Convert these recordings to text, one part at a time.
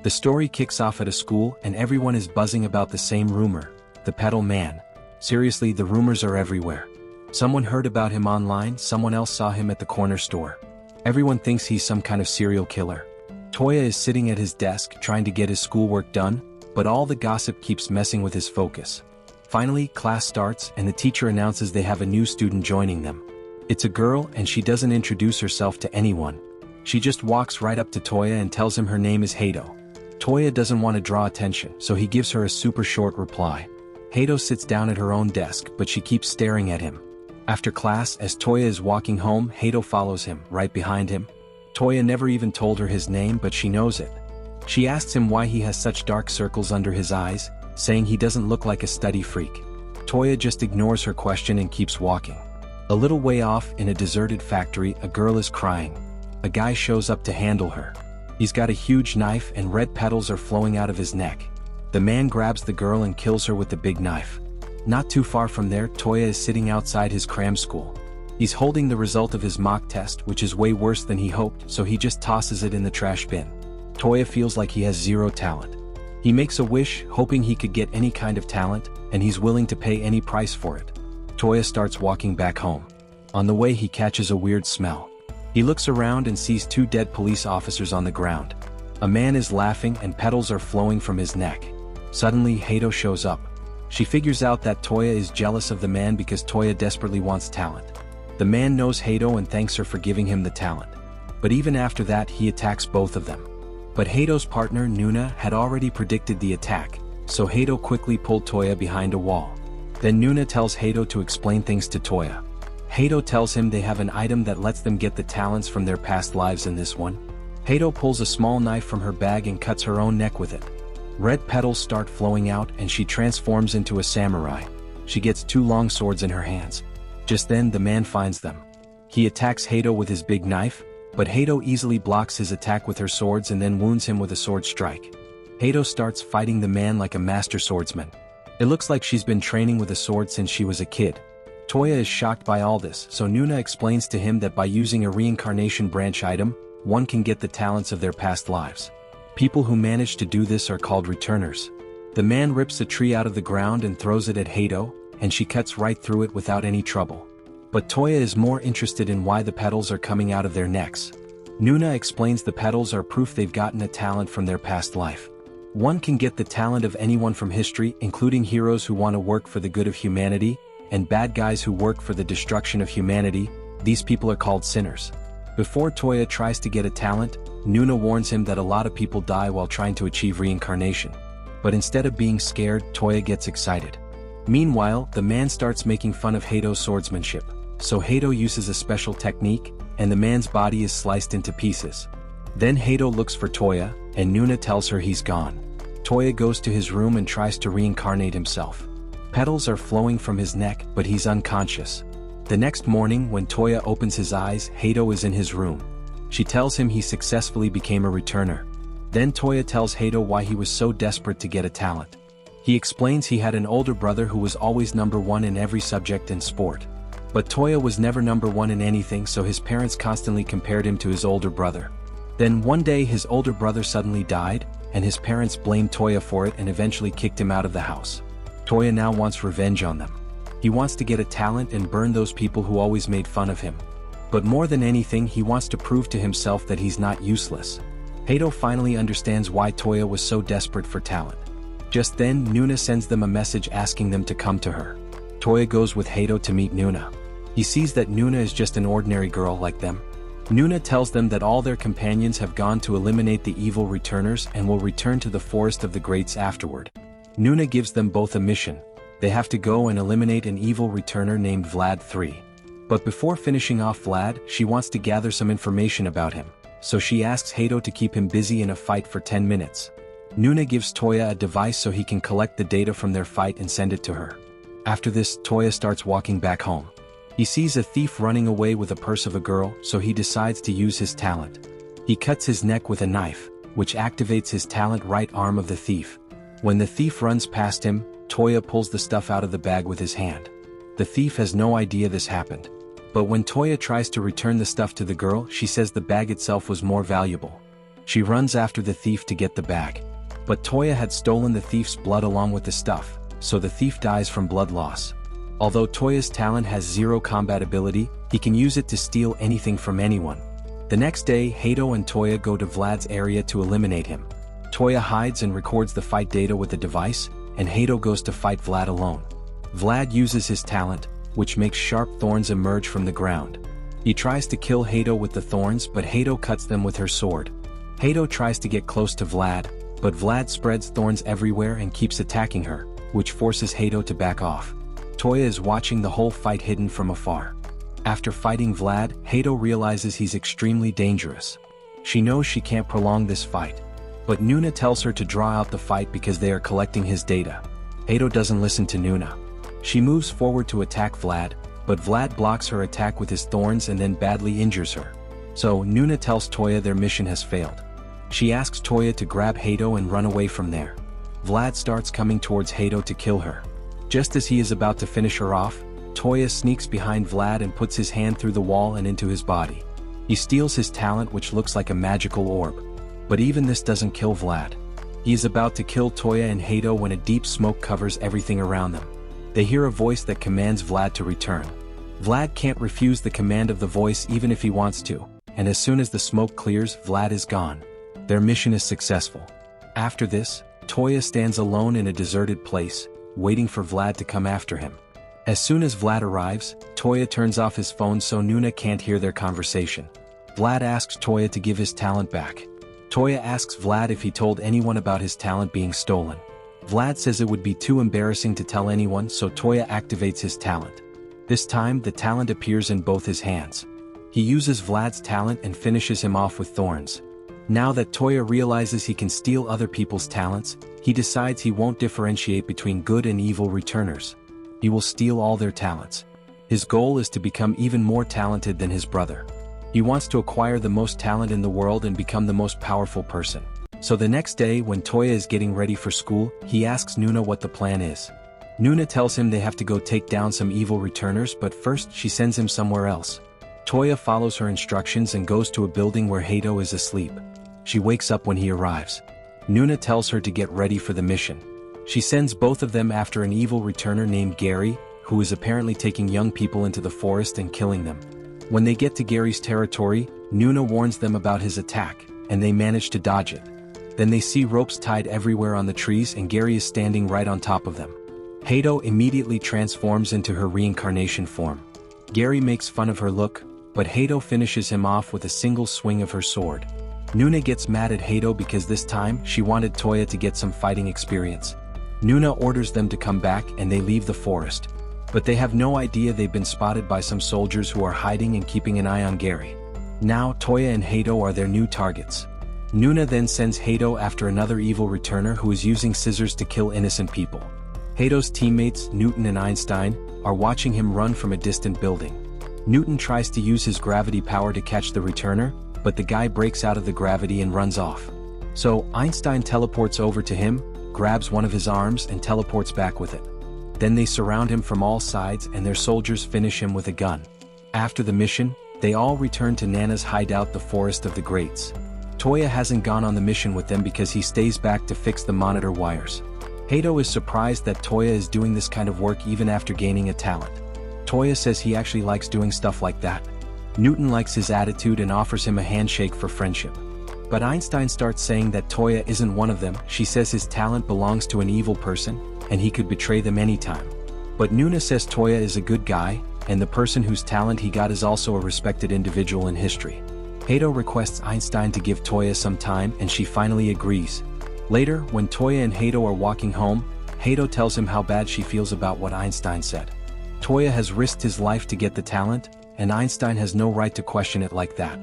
The story kicks off at a school and everyone is buzzing about the same rumor, the petal man. Seriously, the rumors are everywhere. Someone heard about him online, someone else saw him at the corner store. Everyone thinks he's some kind of serial killer. Toya is sitting at his desk trying to get his schoolwork done, but all the gossip keeps messing with his focus. Finally, class starts and the teacher announces they have a new student joining them. It's a girl and she doesn't introduce herself to anyone. She just walks right up to Toya and tells him her name is Hato. Toya doesn't want to draw attention, so he gives her a super short reply. Hato sits down at her own desk, but she keeps staring at him. After class, as Toya is walking home, Hato follows him, right behind him. Toya never even told her his name, but she knows it. She asks him why he has such dark circles under his eyes, saying he doesn't look like a study freak. Toya just ignores her question and keeps walking. A little way off, in a deserted factory, a girl is crying. A guy shows up to handle her. He's got a huge knife and red petals are flowing out of his neck. The man grabs the girl and kills her with the big knife. Not too far from there, Toya is sitting outside his cram school. He's holding the result of his mock test, which is way worse than he hoped, so he just tosses it in the trash bin. Toya feels like he has zero talent. He makes a wish, hoping he could get any kind of talent, and he's willing to pay any price for it. Toya starts walking back home. On the way, he catches a weird smell. He looks around and sees two dead police officers on the ground. A man is laughing and petals are flowing from his neck. Suddenly, Hato shows up. She figures out that Toya is jealous of the man because Toya desperately wants talent. The man knows Hato and thanks her for giving him the talent. But even after that, he attacks both of them. But Hato's partner, Nuna, had already predicted the attack, so Hato quickly pulled Toya behind a wall. Then Nuna tells Hato to explain things to Toya. Hato tells him they have an item that lets them get the talents from their past lives in this one. Hato pulls a small knife from her bag and cuts her own neck with it. Red petals start flowing out and she transforms into a samurai. She gets two long swords in her hands. Just then, the man finds them. He attacks Hato with his big knife, but Hato easily blocks his attack with her swords and then wounds him with a sword strike. Hato starts fighting the man like a master swordsman. It looks like she's been training with a sword since she was a kid. Toya is shocked by all this, so Nuna explains to him that by using a reincarnation branch item, one can get the talents of their past lives. People who manage to do this are called returners. The man rips a tree out of the ground and throws it at Hato, and she cuts right through it without any trouble. But Toya is more interested in why the petals are coming out of their necks. Nuna explains the petals are proof they've gotten a talent from their past life. One can get the talent of anyone from history, including heroes who want to work for the good of humanity, and bad guys who work for the destruction of humanity. These people are called sinners. Before Toya tries to get a talent, Nuna warns him that a lot of people die while trying to achieve reincarnation. But instead of being scared, Toya gets excited. Meanwhile, the man starts making fun of Hato's swordsmanship, so Hato uses a special technique, and the man's body is sliced into pieces. Then Hato looks for Toya, and Nuna tells her he's gone. Toya goes to his room and tries to reincarnate himself. Petals are flowing from his neck, but he's unconscious. The next morning, when Toya opens his eyes, Hato is in his room. She tells him he successfully became a returner. Then Toya tells Hato why he was so desperate to get a talent. He explains he had an older brother who was always number one in every subject in sport. But Toya was never number one in anything, so his parents constantly compared him to his older brother. Then one day his older brother suddenly died, and his parents blamed Toya for it and eventually kicked him out of the house. Toya now wants revenge on them. He wants to get a talent and burn those people who always made fun of him. But more than anything, he wants to prove to himself that he's not useless. Hato finally understands why Toya was so desperate for talent. Just then, Nuna sends them a message asking them to come to her. Toya goes with Hato to meet Nuna. He sees that Nuna is just an ordinary girl like them. Nuna tells them that all their companions have gone to eliminate the evil returners and will return to the Forest of the Greats afterward. Nuna gives them both a mission. They have to go and eliminate an evil returner named Vlad 3. But before finishing off Vlad, she wants to gather some information about him, so she asks Hato to keep him busy in a fight for 10 minutes. Nuna gives Toya a device so he can collect the data from their fight and send it to her. After this, Toya starts walking back home. He sees a thief running away with a purse of a girl, so he decides to use his talent. He cuts his neck with a knife, which activates his talent right arm of the thief. When the thief runs past him, Toya pulls the stuff out of the bag with his hand. The thief has no idea this happened. But when Toya tries to return the stuff to the girl, she says the bag itself was more valuable. She runs after the thief to get the bag. But Toya had stolen the thief's blood along with the stuff, so the thief dies from blood loss. Although Toya's talent has zero combat ability, he can use it to steal anything from anyone. The next day, Hato and Toya go to Vlad's area to eliminate him. Toya hides and records the fight data with a device, and Hato goes to fight Vlad alone. Vlad uses his talent, which makes sharp thorns emerge from the ground. He tries to kill Hato with the thorns, but Hato cuts them with her sword. Hato tries to get close to Vlad, but Vlad spreads thorns everywhere and keeps attacking her, which forces Hato to back off. Toya is watching the whole fight hidden from afar. After fighting Vlad, Hato realizes he's extremely dangerous. She knows she can't prolong this fight. But Nuna tells her to draw out the fight because they are collecting his data. Hato doesn't listen to Nuna. She moves forward to attack Vlad, but Vlad blocks her attack with his thorns and then badly injures her. So Nuna tells Toya their mission has failed. She asks Toya to grab Hato and run away from there. Vlad starts coming towards Hato to kill her. Just as he is about to finish her off, Toya sneaks behind Vlad and puts his hand through the wall and into his body. He steals his talent, which looks like a magical orb. But even this doesn't kill Vlad. He is about to kill Toya and Hato when a deep smoke covers everything around them. They hear a voice that commands Vlad to return. Vlad can't refuse the command of the voice even if he wants to, and as soon as the smoke clears, Vlad is gone. Their mission is successful. After this, Toya stands alone in a deserted place, waiting for Vlad to come after him. As soon as Vlad arrives, Toya turns off his phone so Nuna can't hear their conversation. Vlad asks Toya to give his talent back. Toya asks Vlad if he told anyone about his talent being stolen. Vlad says it would be too embarrassing to tell anyone, so Toya activates his talent. This time, the talent appears in both his hands. He uses Vlad's talent and finishes him off with thorns. Now that Toya realizes he can steal other people's talents, he decides he won't differentiate between good and evil returners. He will steal all their talents. His goal is to become even more talented than his brother. He wants to acquire the most talent in the world and become the most powerful person. So the next day, when Toya is getting ready for school, he asks Nuna what the plan is. Nuna tells him they have to go take down some evil returners, but first she sends him somewhere else. Toya follows her instructions and goes to a building where Hato is asleep. She wakes up when he arrives. Nuna tells her to get ready for the mission. She sends both of them after an evil returner named Gary, who is apparently taking young people into the forest and killing them. When they get to Gary's territory, Nuna warns them about his attack, and they manage to dodge it. Then they see ropes tied everywhere on the trees and Gary is standing right on top of them. Hato immediately transforms into her reincarnation form. Gary makes fun of her look, but Hato finishes him off with a single swing of her sword. Nuna gets mad at Hato because this time she wanted Toya to get some fighting experience. Nuna orders them to come back and they leave the forest. But they have no idea they've been spotted by some soldiers who are hiding and keeping an eye on Gary. Now Toya and Hato are their new targets. Nuna then sends Hato after another evil returner who is using scissors to kill innocent people. Hato's teammates, Newton and Einstein, are watching him run from a distant building. Newton tries to use his gravity power to catch the returner, but the guy breaks out of the gravity and runs off. So Einstein teleports over to him, grabs one of his arms and teleports back with it. Then they surround him from all sides and their soldiers finish him with a gun. After the mission, they all return to Nana's hideout, the Forest of the Greats. Toya hasn't gone on the mission with them because he stays back to fix the monitor wires. Hato is surprised that Toya is doing this kind of work even after gaining a talent. Toya says he actually likes doing stuff like that. Newton likes his attitude and offers him a handshake for friendship. But Einstein starts saying that Toya isn't one of them. She says his talent belongs to an evil person, and he could betray them anytime. But Nuna says Toya is a good guy, and the person whose talent he got is also a respected individual in history. Hato requests Einstein to give Toya some time and she finally agrees. Later, when Toya and Hato are walking home, Hato tells him how bad she feels about what Einstein said. Toya has risked his life to get the talent, and Einstein has no right to question it like that.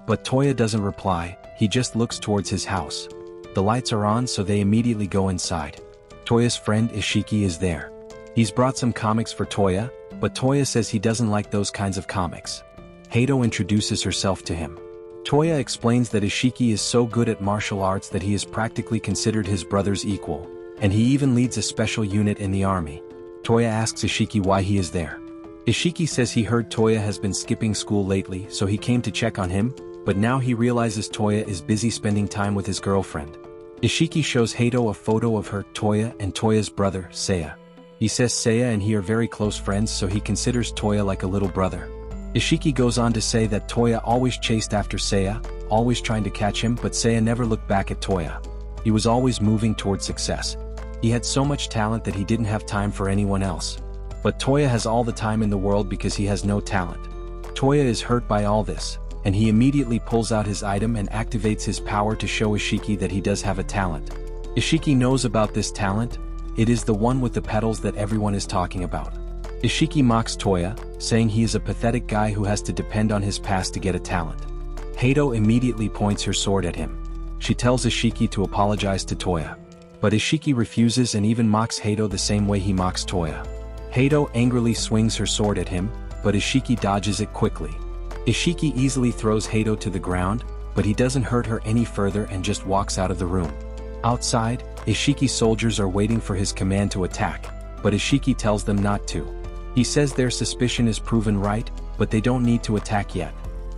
But Toya doesn't reply, he just looks towards his house. The lights are on, so they immediately go inside. Toya's friend Ishiki is there. He's brought some comics for Toya, but Toya says he doesn't like those kinds of comics. Hato introduces herself to him. Toya explains that Ishiki is so good at martial arts that he is practically considered his brother's equal, and he even leads a special unit in the army. Toya asks Ishiki why he is there. Ishiki says he heard Toya has been skipping school lately, so he came to check on him, but now he realizes Toya is busy spending time with his girlfriend. Ishiki shows Hato a photo of her, Toya, and Toya's brother, Seiya. He says Seiya and he are very close friends, so he considers Toya like a little brother. Ishiki goes on to say that Toya always chased after Seiya, always trying to catch him, but Seiya never looked back at Toya. He was always moving toward success. He had so much talent that he didn't have time for anyone else. But Toya has all the time in the world because he has no talent. Toya is hurt by all this, and he immediately pulls out his item and activates his power to show Ishiki that he does have a talent. Ishiki knows about this talent. It is the one with the petals that everyone is talking about. Ishiki mocks Toya, saying he is a pathetic guy who has to depend on his past to get a talent. Hato immediately points her sword at him. She tells Ishiki to apologize to Toya. But Ishiki refuses and even mocks Hato the same way he mocks Toya. Hato angrily swings her sword at him, but Ishiki dodges it quickly. Ishiki easily throws Hato to the ground, but he doesn't hurt her any further and just walks out of the room. Outside, Ishiki's soldiers are waiting for his command to attack, but Ishiki tells them not to. He says their suspicion is proven right, but they don't need to attack yet.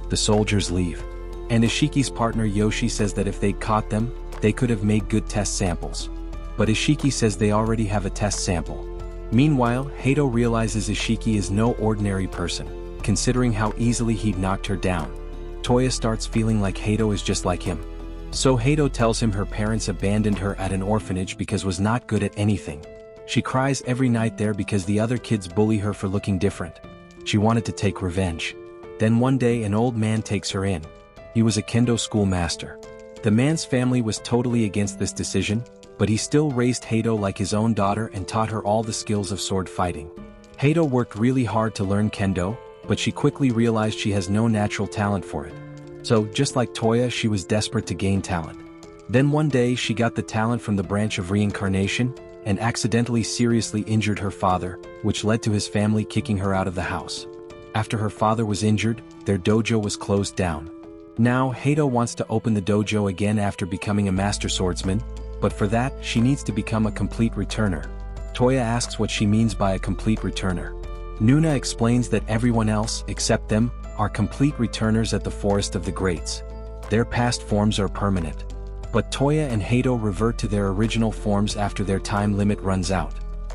The soldiers leave. And Ishiki's partner Yoshi says that if they'd caught them, they could have made good test samples. But Ishiki says they already have a test sample. Meanwhile, Hato realizes Ishiki is no ordinary person, considering how easily he'd knocked her down. Toya starts feeling like Hato is just like him. So Hato tells him her parents abandoned her at an orphanage because was not good at anything. She cries every night there because the other kids bully her for looking different. She wanted to take revenge. Then one day an old man takes her in. He was a kendo schoolmaster. The man's family was totally against this decision, but he still raised Hato like his own daughter and taught her all the skills of sword fighting. Hato worked really hard to learn kendo, but she quickly realized she has no natural talent for it. So, just like Toya, she was desperate to gain talent. Then one day she got the talent from the branch of reincarnation, and accidentally seriously injured her father, which led to his family kicking her out of the house. After her father was injured, their dojo was closed down. Now, Hato wants to open the dojo again after becoming a master swordsman, but for that, she needs to become a complete returner. Toya asks what she means by a complete returner. Nuna explains that everyone else, except them, are complete returners at the Forest of the Greats. Their past forms are permanent. But Toya and Hato revert to their original forms after their time limit runs out.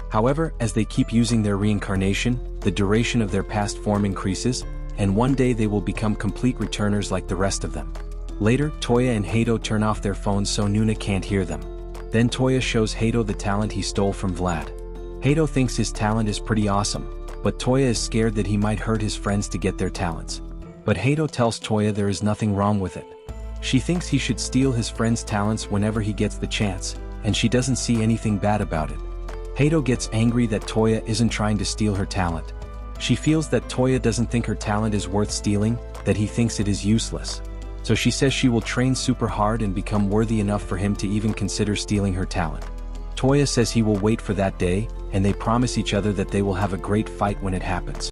However, as they keep using their reincarnation, the duration of their past form increases, and one day they will become complete returners like the rest of them. Later, Toya and Hato turn off their phones so Nuna can't hear them. Then Toya shows Hato the talent he stole from Vlad. Hato thinks his talent is pretty awesome, but Toya is scared that he might hurt his friends to get their talents. But Hato tells Toya there is nothing wrong with it. She thinks he should steal his friend's talents whenever he gets the chance, and she doesn't see anything bad about it. Hato gets angry that Toya isn't trying to steal her talent. She feels that Toya doesn't think her talent is worth stealing, that he thinks it is useless. So she says she will train super hard and become worthy enough for him to even consider stealing her talent. Toya says he will wait for that day, and they promise each other that they will have a great fight when it happens.